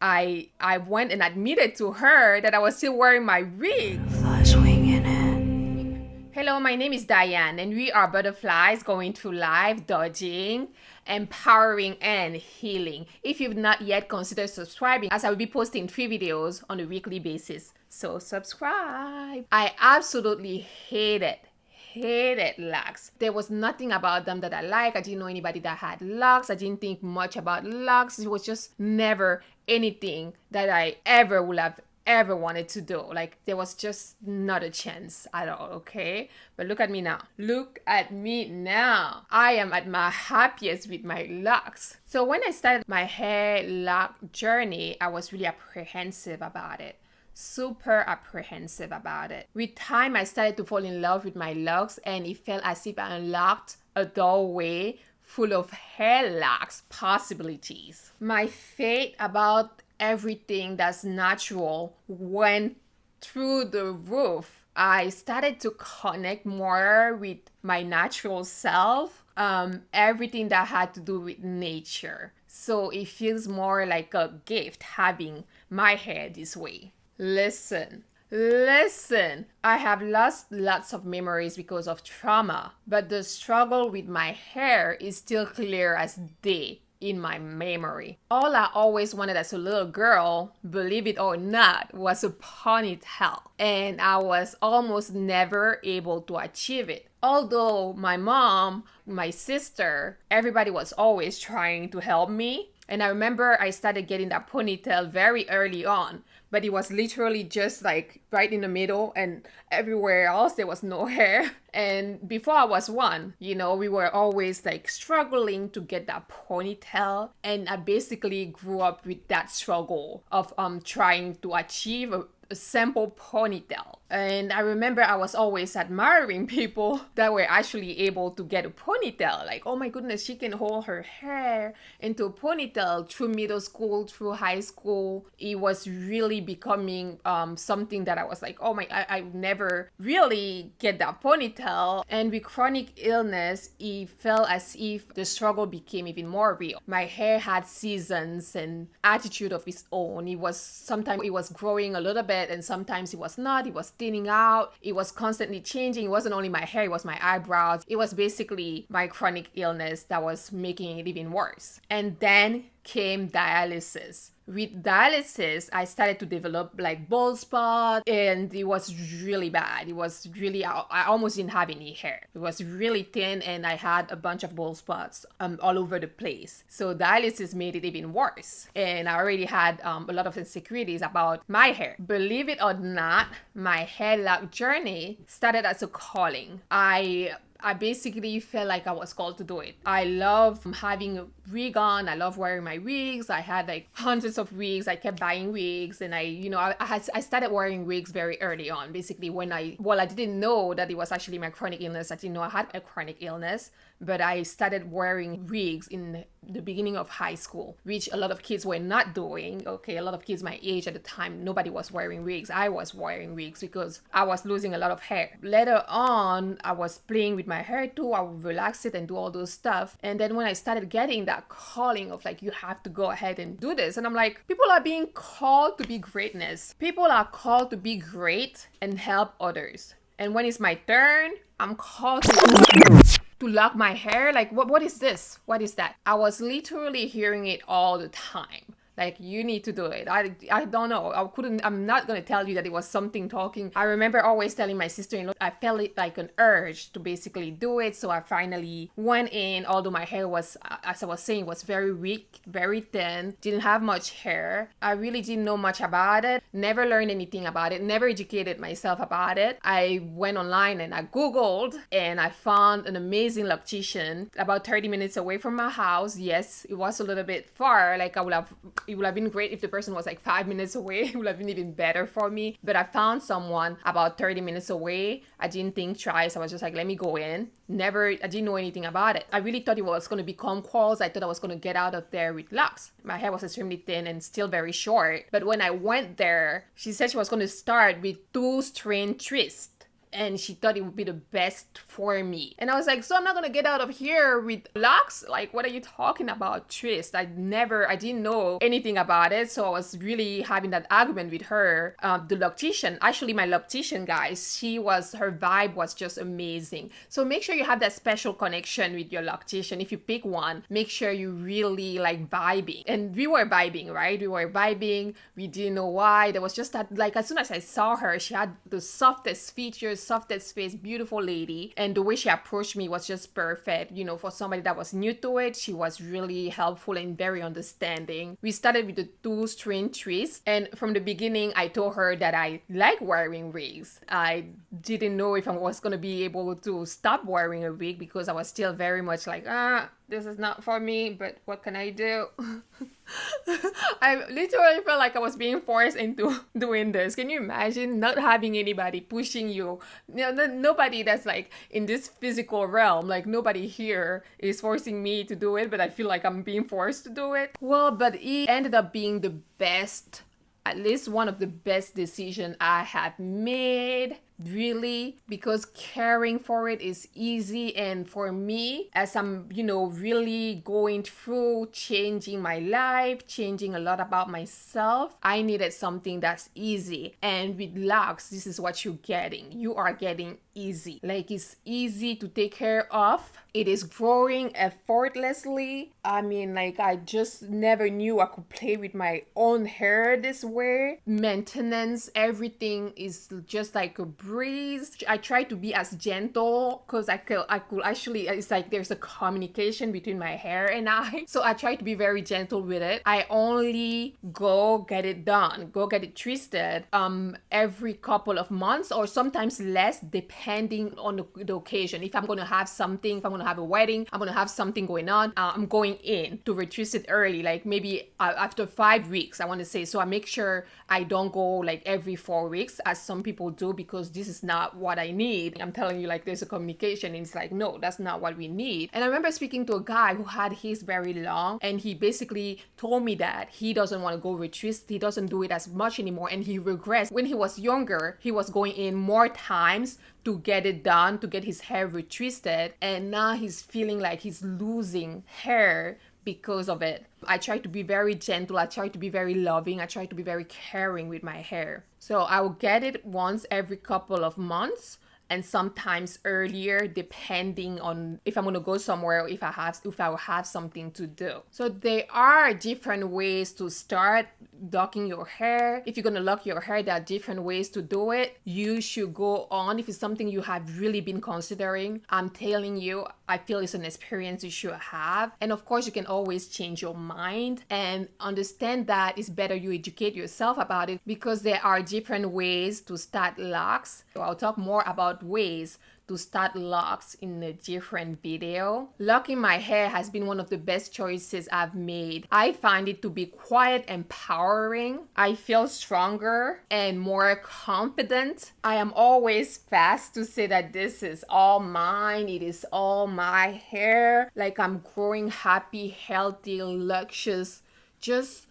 I went and admitted to her that I was still wearing my wig. Hello, my name is Diane, and we are butterflies going through life, dodging, empowering, and healing. If you've not yet considered subscribing, as I will be posting 3 videos on a weekly basis, so subscribe. I absolutely hated locks. There was nothing about them that I liked. I didn't know anybody that had locks. I didn't think much about locks. It was just never anything that I ever would have ever wanted to do. Like, there was just not a chance at all, okay? But look at me now. Look at me now. I am at my happiest with my locks. So when I started my hair lock journey, I was really apprehensive about it. Super apprehensive about it. With time, I started to fall in love with my locks, and it felt as if I unlocked a doorway full of hair locks possibilities. My faith about everything that's natural went through the roof. I started to connect more with my natural self, everything that had to do with nature. So it feels more like a gift having my hair this way. Listen, I have lost lots of memories because of trauma, but the struggle with my hair is still clear as day in my memory. All I always wanted as a little girl, believe it or not, was a ponytail, and I was almost never able to achieve it. Although my mom, my sister, everybody was always trying to help me. And I remember I started getting that ponytail very early on, but it was literally just like right in the middle, and everywhere else there was no hair. And before I was one, we were always like struggling to get that ponytail. And I basically grew up with that struggle of trying to achieve a simple ponytail. And I remember I was always admiring people that were actually able to get a ponytail. Like, oh my goodness, she can hold her hair into a ponytail through middle school, through high school. It was really becoming something that I was like, oh my, I never really get that ponytail. And with chronic illness, it felt as if the struggle became even more real. My hair had seasons and attitude of its own. Sometimes it was growing a little bit, and sometimes it was not. It was thinning out. It was constantly changing. It wasn't only my hair, it was my eyebrows. It was basically my chronic illness that was making it even worse. And then came dialysis. With dialysis, I started to develop like bald spot, and it was really bad. It was really, I almost didn't have any hair. It was really thin, and I had a bunch of bald spots all over the place. So dialysis made it even worse. And I already had a lot of insecurities about my hair. Believe it or not, my hair lock journey started as a calling. I basically felt like I was called to do it. I love having a wig on. I love wearing my wigs. I had like hundreds of wigs. I kept buying wigs, and I started wearing wigs very early on. Basically, I didn't know that it was actually my chronic illness. I didn't know I had a chronic illness, but I started wearing wigs in the beginning of high school, which a lot of kids were not doing. Okay, a lot of kids my age at the time, nobody was wearing wigs. I was wearing wigs because I was losing a lot of hair. Later on, I was playing with my hair too. I would relax it and do all those stuff. And then when I started getting that calling of like, you have to go ahead and do this, and I'm like, people are being called to be greatness. People are called to be great and help others. And when it's my turn, I'm called to lock my hair. Like, what is this? What is that? I was literally hearing it all the time. Like, you need to do it. I don't know. I'm not going to tell you that it was something talking. I remember always telling my sister-in-law, I felt it like an urge to basically do it. So I finally went in, although my hair was, as I was saying, was very weak, very thin, didn't have much hair. I really didn't know much about it. Never learned anything about it. Never educated myself about it. I went online and I Googled, and I found an amazing loctician about 30 minutes away from my house. Yes, it was a little bit far. Like, it would have been great if the person was like 5 minutes away. It would have been even better for me. But I found someone about 30 minutes away. I didn't think twice. I was just like, let me go in. I didn't know anything about it. I really thought it was going to become curls. I thought I was going to get out of there with locks. My hair was extremely thin and still very short. But when I went there, she said she was going to start with 2 strand twists. and she thought it would be the best for me. And I was like, so I'm not gonna get out of here with locks? Like, what are you talking about, Trist? I didn't know anything about it, so I was really having that argument with her. The loctician, actually my loctician, guys, her vibe was just amazing. So make sure you have that special connection with your loctician. If you pick one, make sure you really like vibing. And we were vibing, right? We were vibing. We didn't know why. There was just that, like, as soon as I saw her, she had the softest features, softest face, beautiful lady. And the way she approached me was just perfect. You know, for somebody that was new to it, she was really helpful and very understanding. We started with the 2-string twists. And from the beginning, I told her that I like wearing wigs. I didn't know if I was going to be able to stop wearing a wig because I was still very much like, this is not for me, but what can I do? I literally felt like I was being forced into doing this. Can you imagine not having anybody pushing you? Nobody that's like in this physical realm, like nobody here is forcing me to do it, but I feel like I'm being forced to do it. Well, but it ended up being the best, at least one of the best decisions I have made. Really, because caring for it is easy. And for me, as I'm, really going through changing my life, changing a lot about myself, I needed something that's easy. And with locks, this is what you're getting. You are getting easy. Like, it's easy to take care of. It is growing effortlessly. I mean, like, I just never knew I could play with my own hair this way. Maintenance, everything is just like a breeze. I try to be as gentle because I could actually, it's like there's a communication between my hair and I. So I try to be very gentle with it. I only go get it done, go get it twisted every couple of months or sometimes less depending on the occasion. If I'm going to have something, if I'm going to have a wedding, I'm going to have something going on, I'm going in to retwist it early, like maybe after 5 weeks, I want to say. So I make sure I don't go like every 4 weeks as some people do, because this is not what I need. I'm telling you, like, there's a communication and it's like, no, that's not what we need. And I remember speaking to a guy who had his very long, and he basically told me that he doesn't want to go retwist. He doesn't do it as much anymore, and he regrets. When he was younger, he was going in more times to get it done, to get his hair retwisted, and now he's feeling like he's losing hair because of it. I try to be very gentle. I try to be very loving. I try to be very caring with my hair. So I will get it once every couple of months, and sometimes earlier, depending on if I'm gonna go somewhere or if I will have something to do. So there are different ways to start locking your hair. If you're gonna lock your hair, there are different ways to do it. You should go on. If it's something you have really been considering, I'm telling you, I feel it's an experience you should have. And of course, you can always change your mind and understand that it's better you educate yourself about it, because there are different ways to start locks. So I'll talk more about ways to start locks in a different video. Locking my hair has been one of the best choices I've made. I find it to be quite empowering. I feel stronger and more confident. I am always fast to say that this is all mine. It is all my hair. Like, I'm growing happy, healthy, luscious, just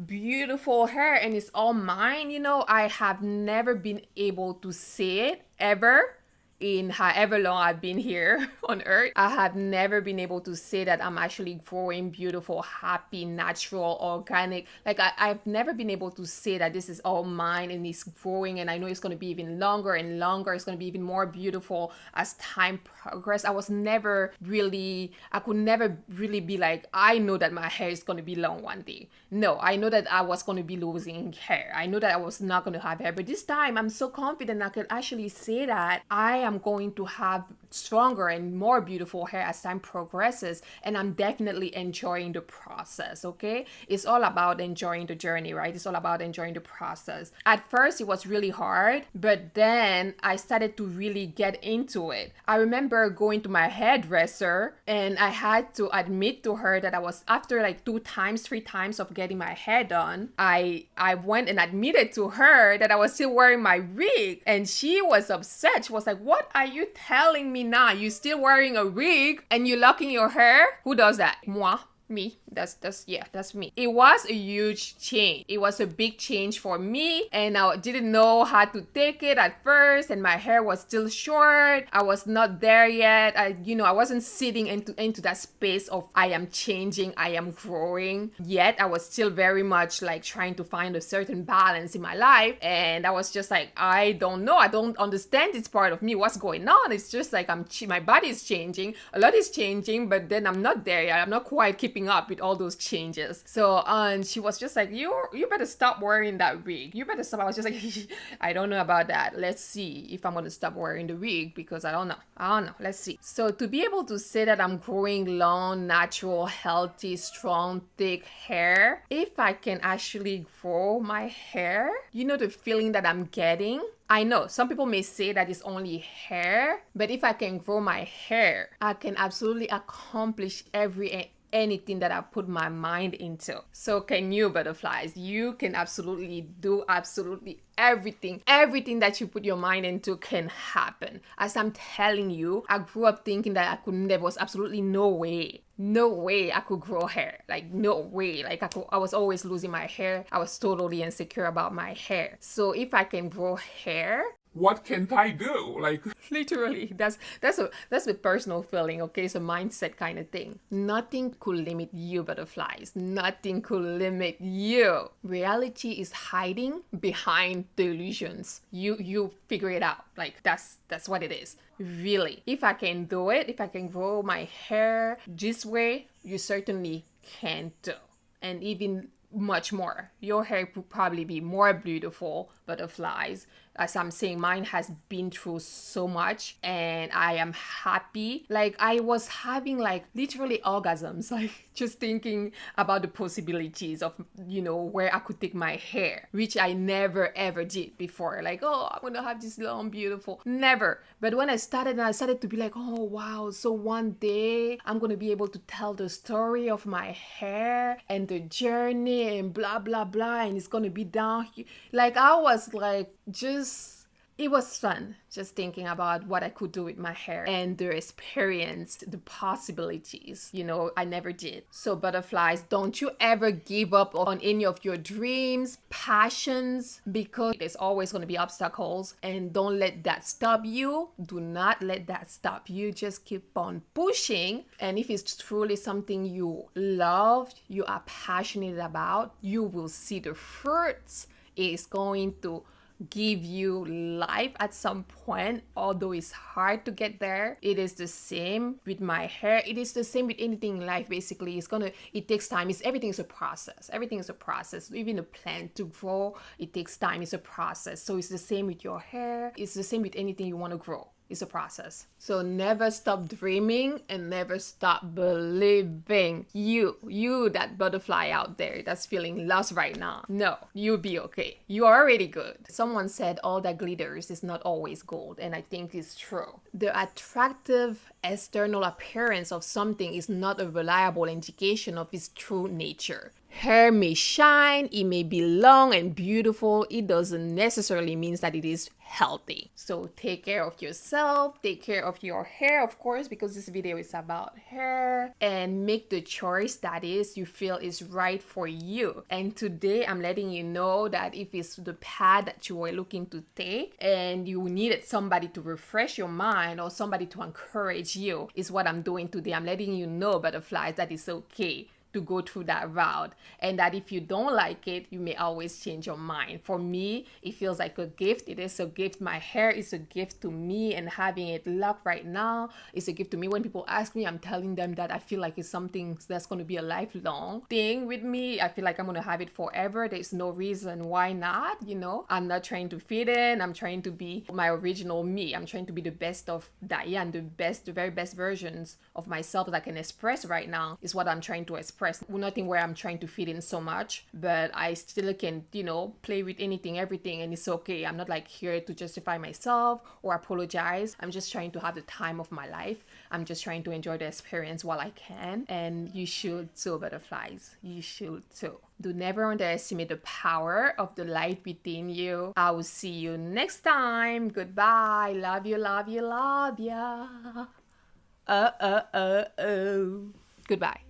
beautiful hair, and it's all mine. I have never been able to say it ever. In however long I've been here on earth, I have never been able to say that I'm actually growing beautiful, happy, natural, organic. Like, I've never been able to say that this is all mine and it's growing, and I know it's going to be even longer and longer. It's going to be even more beautiful as time progresses. I could never really be like, I know that my hair is going to be long one day. No, I know that I was going to be losing hair. I know that I was not going to have hair, but this time I'm so confident I could actually say that I am going to have stronger and more beautiful hair as time progresses, and I'm definitely enjoying the process. Okay, it's all about enjoying the journey, right? It's all about enjoying the process. At first it was really hard, but then I started to really get into it. I remember going to my hairdresser, and I had to admit to her that I was, after like 3 times of getting my hair done, I went and admitted to her that I was still wearing my wig, and she was upset. She was like, what are you telling me now? You still wearing a wig and you locking your hair? Who does that? Me. That's me. It was a huge change. It was a big change for me, and I didn't know how to take it at first, and my hair was still short. I was not there yet. I wasn't sitting into that space of I am changing, I am growing. Yet I was still very much like trying to find a certain balance in my life, and I was just like, I don't know. I don't understand this part of me. What's going on? It's just like my body is changing. A lot is changing, but then I'm not there yet. I'm not quite keeping up with all those changes. So and she was just like, you better stop wearing that wig. You better stop. I was just like, I don't know about that. Let's see if I'm gonna stop wearing the wig, because I don't know. Let's see. So to be able to say that I'm growing long, natural, healthy, strong, thick hair, if I can actually grow my hair, the feeling that I'm getting. I know some people may say that it's only hair, but if I can grow my hair, I can absolutely accomplish anything that I put my mind into. So can you, butterflies? You can absolutely do absolutely everything. Everything that you put your mind into can happen. As I'm telling you, I grew up thinking that there was absolutely no way I could grow hair. Like, no way. Like, I was always losing my hair. I was totally insecure about my hair. So if I can grow hair, what can't I do? Like, literally, that's a personal feeling, okay? It's a mindset kind of thing. Nothing could limit you, butterflies. Nothing could limit you. Reality is hiding behind the illusions. You figure it out. Like, that's what it is. Really. If I can do it, if I can grow my hair this way, you certainly can do. And even much more. Your hair would probably be more beautiful, butterflies. As I'm saying, mine has been through so much, and I am happy. Like, I was having like literally orgasms, like just thinking about the possibilities of, where I could take my hair, which I never ever did before. Like, oh, I'm gonna have this long, beautiful. Never. But when I started to be like, oh wow, so one day I'm gonna be able to tell the story of my hair and the journey and blah blah blah, and it's gonna be down here. Like, I was like, it was fun just thinking about what I could do with my hair and the experience, the possibilities, I never did. So butterflies, don't you ever give up on any of your dreams, passions, because there's always going to be obstacles, and don't let that stop you. Do not let that stop you. Just keep on pushing. And if it's truly something you love, you are passionate about, you will see the fruits. It's going to give you life at some point, although it's hard to get there. It is the same with my hair. It is the same with anything in life. Basically, it takes time. Everything is a process. Everything is a process. Even a plant to grow, it takes time. It's a process. So it's the same with your hair. It's the same with anything you want to grow. It's a process. So never stop dreaming and never stop believing. You, that butterfly out there that's feeling lost right now. No, you'll be okay. You are already good. Someone said all that glitters is not always gold, and I think it's true. The attractive external appearance of something is not a reliable indication of its true nature. Hair may shine, it may be long and beautiful. It doesn't necessarily mean that it is healthy. So take care of yourself, take care of your hair, of course, because this video is about hair, and make the choice that you feel is right for you. And today I'm letting you know that if it's the path that you were looking to take and you needed somebody to refresh your mind or somebody to encourage you, is what I'm doing today. I'm letting you know, butterflies, that it's okay to go through that route, and that if you don't like it, you may always change your mind. For me, it feels like a gift. It is a gift. My hair is a gift to me, and having it locked right now is a gift to me. When people ask me, I'm telling them that I feel like it's something that's going to be a lifelong thing with me. I feel like I'm going to have it forever. There's no reason why not, I'm not trying to fit in. I'm trying to be my original me. I'm trying to be the best of Diane, the very best versions of myself that I can express right now is what I'm trying to express. Nothing where I'm trying to fit in so much, but I still can, play with anything, everything, and it's okay. I'm not like here to justify myself or apologize. I'm just trying to have the time of my life. I'm just trying to enjoy the experience while I can, and you should too, butterflies. You should too. Do never underestimate the power of the light within you. I will see you next time. Goodbye. Love you, love you, love ya. Goodbye.